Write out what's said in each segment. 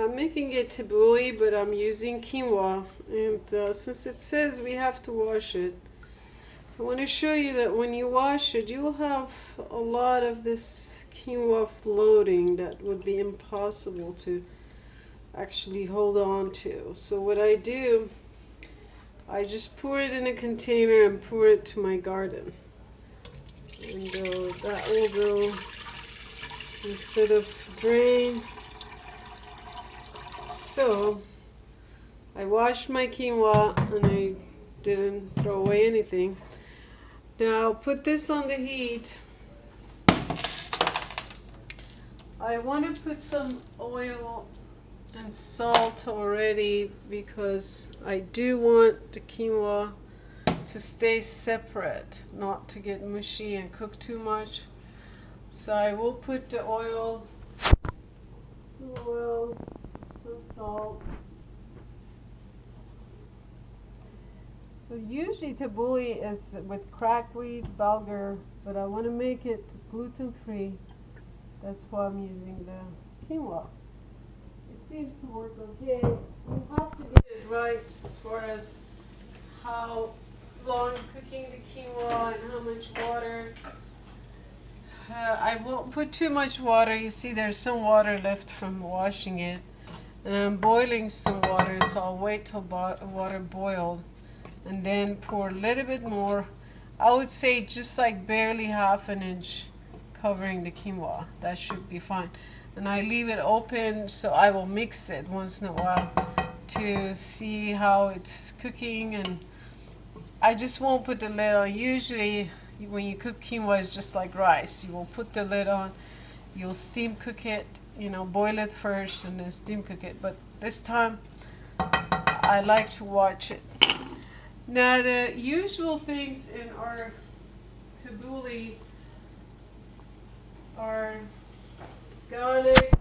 I'm making it tabouli, but I'm using quinoa. And since it says we have to wash it, I want to show you that when you wash it, you will have a lot of this quinoa floating that would be impossible to actually hold on to. So what I do, I just pour it in a container and pour it to my garden. And that will go instead of drain. So I washed my quinoa and I didn't throw away anything. Now put this on the heat. I want to put some oil and salt already because I do want the quinoa to stay separate, not to get mushy and cook too much. So I will put the oil, some salt. So usually tabouli is with cracked wheat, bulgur, but I want to make it gluten-free. That's why I'm using the quinoa. It seems to work okay. You have to get it right as far as how long cooking the quinoa and how much water. I won't put too much water. You see there's some water left from washing it. And I'm boiling some water, so I'll wait till water boiled. And then pour a little bit more. I would say just like barely half an inch covering the quinoa. That should be fine. And I leave it open, so I will mix it once in a while to see how it's cooking. And I just won't put the lid on. Usually when you cook quinoa, it's just like rice. You will put the lid on, you'll steam cook it, boil it first and then steam cook it. But this time I like to watch it. Now the usual things in our tabouli are garlic,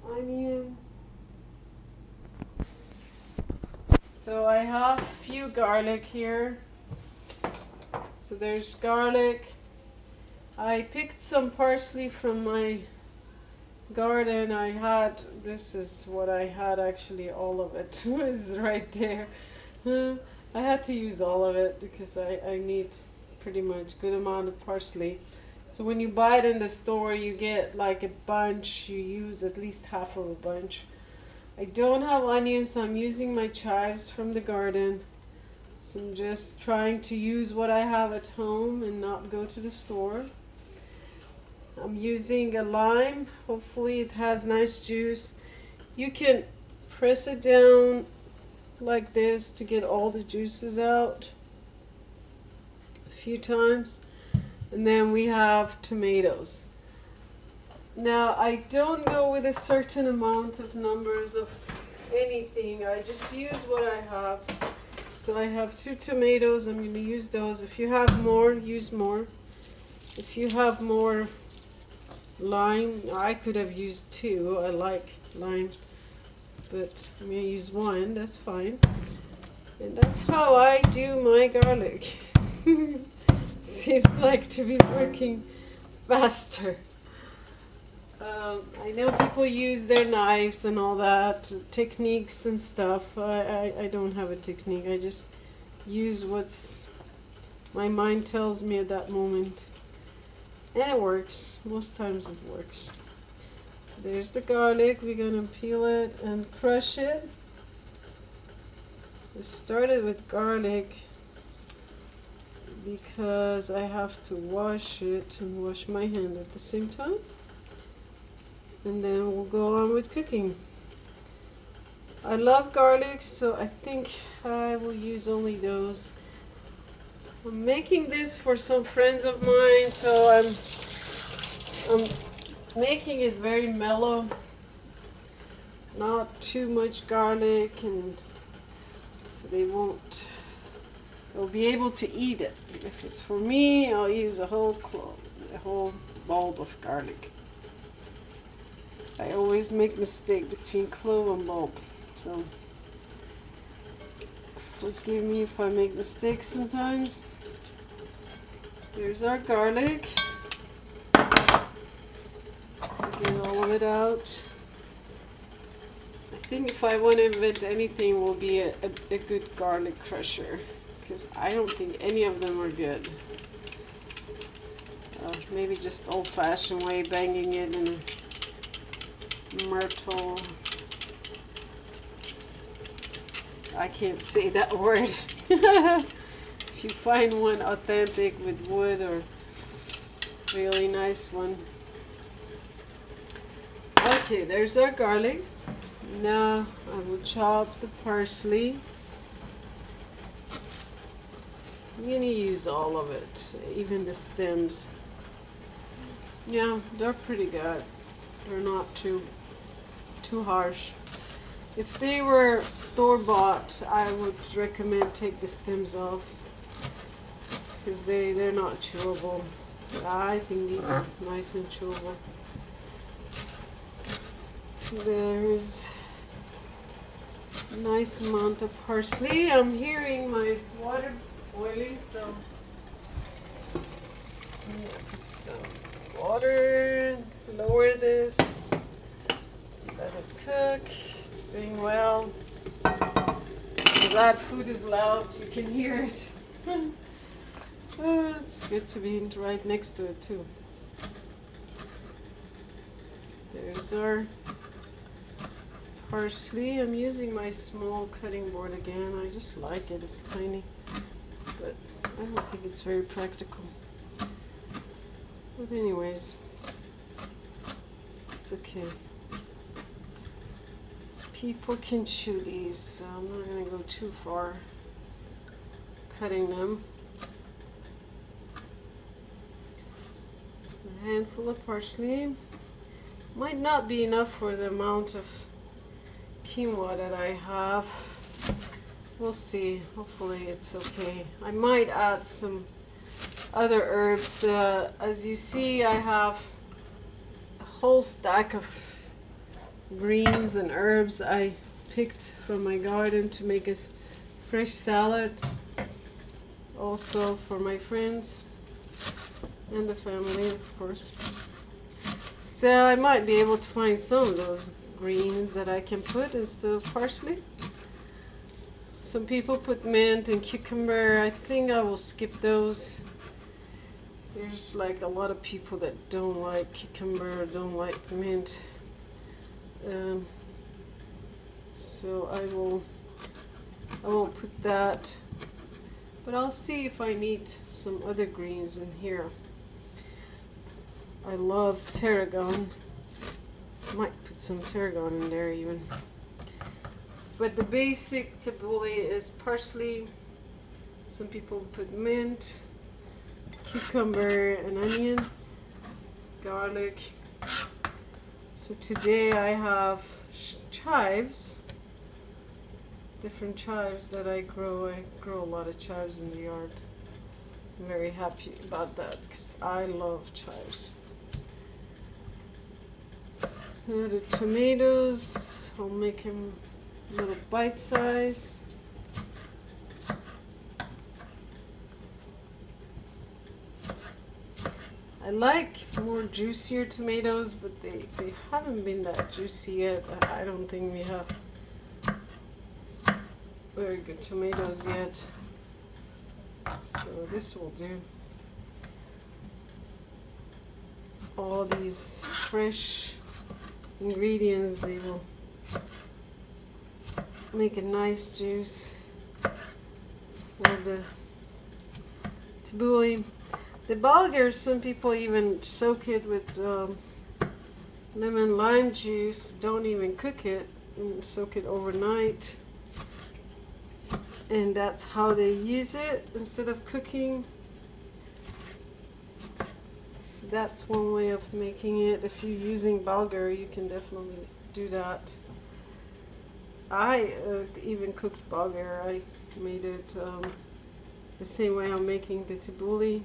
onion. So I have a few garlic here. So there's garlic. I picked some parsley from my garden. This is what I had actually, all of it is right there. I had to use all of it because I need pretty much good amount of parsley. So when you buy it in the store, you get like a bunch. You use at least half of a bunch. I don't have onions, so I'm using my chives from the garden. So I'm just trying to use what I have at home and not go to the store. I'm using a lime. Hopefully it has nice juice. You can press it down like this to get all the juices out a few times. And then we have tomatoes. Now I don't go with a certain amount of numbers of anything. I just use what I have. So I have 2 tomatoes. I'm going to use those. If you have more, use more. If you have more lime, I could have used 2. I like lime, but I'm going to use 1. That's fine. And that's how I do my garlic. Seems like to be working faster. I know people use their knives and all that, techniques and stuff. I don't have a technique. I just use what's my mind tells me at that moment. And it works. Most times it works. There's the garlic. We're going to peel it and crush it. I started with garlic because I have to wash it and wash my hand at the same time. And then we'll go on with cooking. I love garlic, so I think I will use only those. I'm making this for some friends of mine, so I'm making it very mellow. Not too much garlic, and so they'll be able to eat it. If it's for me, I'll use a whole bulb of garlic. I always make mistake between clove and bulb, so forgive me if I make mistakes sometimes. Here's our garlic. Get all of it out. think if I want to invent anything, it will be a good garlic crusher, because I don't think any of them are good. Maybe just old-fashioned way, banging it in a myrtle. I can't say that word. If you find one authentic with wood or really nice one. Okay, there's our garlic. Now I will chop the parsley. I'm going to use all of it, even the stems. Yeah, they're pretty good. They're not too harsh. If they were store-bought, I would recommend take the stems off, because they're not chewable. But I think these are nice and chewable. There's a nice amount of parsley. I'm hearing my water boiling, so I'm gonna put some water, lower this, let it cook. It's doing well. I'm glad food is loud, you can hear it. It's good to be right next to it too. There's our parsley. I'm using my small cutting board again. I just like it, it's tiny, but I don't think it's very practical. But anyways, it's okay. People can chew these, so I'm not going to go too far cutting them. A handful of parsley. Might not be enough for the amount of quinoa that I have. We'll see. Hopefully it's okay. I might add some other herbs. As you see, I have a whole stack of greens and herbs I picked from my garden to make a fresh salad. Also for my friends and the family, of course. So I might be able to find some of those greens that I can put instead of parsley. Some people put mint and cucumber. I think I will skip those. There's like a lot of people that don't like cucumber, don't like mint. So I won't put that. But I'll see if I need some other greens in here. I love tarragon. Might put some tarragon in there even. But the basic tabouli is parsley. Some people put mint, cucumber, and onion, garlic. So today I have chives, different chives that I grow. I grow a lot of chives in the yard. I'm very happy about that because I love chives. So the tomatoes, I'll make them little bite size. I like more juicier tomatoes, but they haven't been that juicy yet. I don't think we have very good tomatoes yet. So this will do. All these fresh ingredients, they will make a nice juice for the tabouli. The bulgur, some people even soak it with lemon lime juice, don't even cook it, and soak it overnight. And that's how they use it instead of cooking. So that's one way of making it. If you're using bulgur, you can definitely do that. I even cooked bulgur. I made it the same way I'm making the tabouli.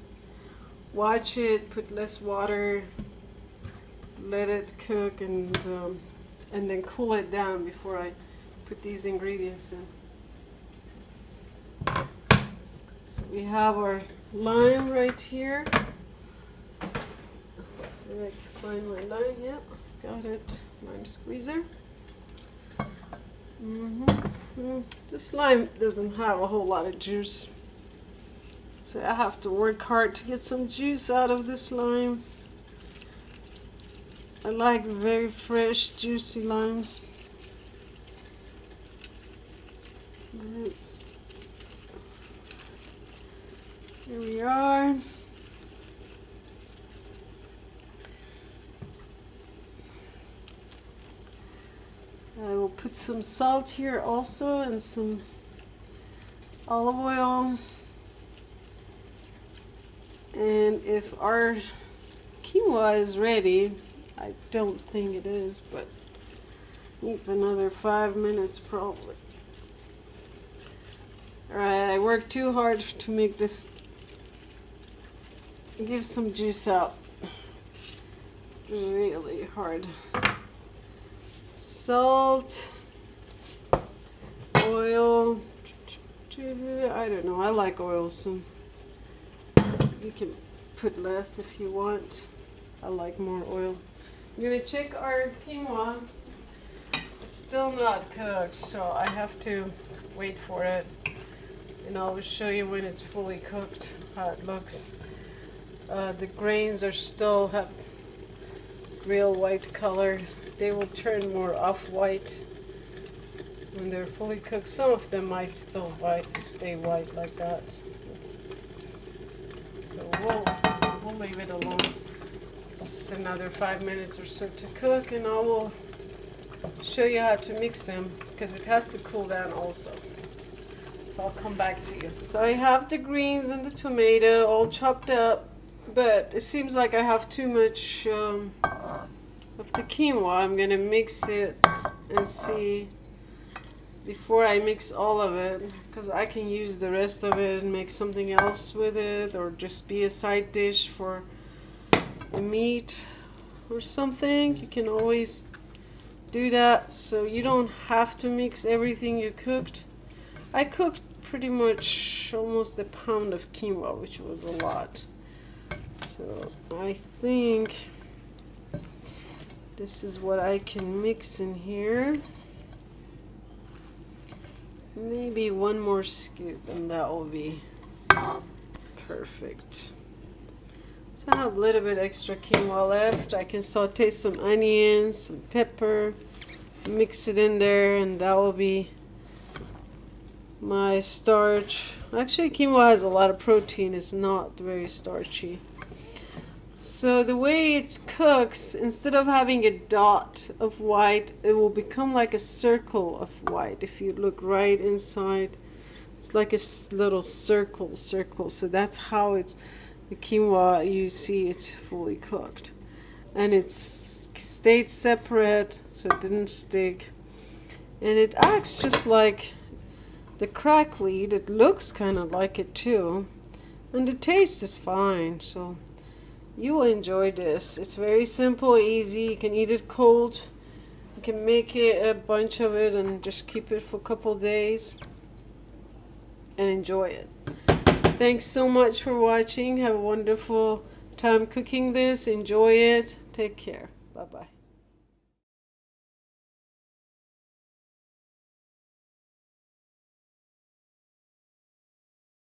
Watch it, put less water, let it cook, and then cool it down before I put these ingredients in. So we have our lime right here. See if I can find my lime. Yep, got it. Lime squeezer. The slime doesn't have a whole lot of juice, so I have to work hard to get some juice out of the slime. I like very fresh, juicy limes. Here we are. I will put some salt here also and some olive oil. And if our quinoa is ready, I don't think it is, but needs another 5 minutes probably. Alright, I worked too hard to make this give some juice out. Really hard. Salt, oil, I don't know, I like oil, so you can put less if you want. I like more oil. I'm gonna check our quinoa. It's still not cooked, so I have to wait for it. And I'll show you when it's fully cooked, how it looks. The grains are still have real white color. They will turn more off-white when they're fully cooked. Some of them might still stay white like that. So we'll leave it alone. It's another 5 minutes or so to cook, and I will show you how to mix them because it has to cool down also. So I'll come back to you. So I have the greens and the tomato all chopped up, but it seems like I have too much of the quinoa. I'm gonna mix it and see before I mix all of it, because I can use the rest of it and make something else with it, or just be a side dish for the meat or something. You can always do that, so you don't have to mix everything you cooked. I cooked pretty much almost a pound of quinoa, which was a lot. So I think this is what I can mix in here. Maybe one more scoop and that will be perfect. So I have a little bit extra quinoa left. I can saute some onions, some pepper, mix it in there, and that will be my starch. Actually, quinoa has a lot of protein. It's not very starchy. So the way it cooks, instead of having a dot of white, it will become like a circle of white. If you look right inside, it's like a little circle. So that's how the quinoa, you see it's fully cooked. And it's stayed separate, so it didn't stick. And it acts just like the crackweed. It looks kind of like it too. And the taste is fine, so you will enjoy this. It's very simple, easy. You can eat it cold. You can make it a bunch of it and just keep it for a couple days and enjoy it. Thanks so much for watching. Have a wonderful time cooking this. Enjoy it. Take care.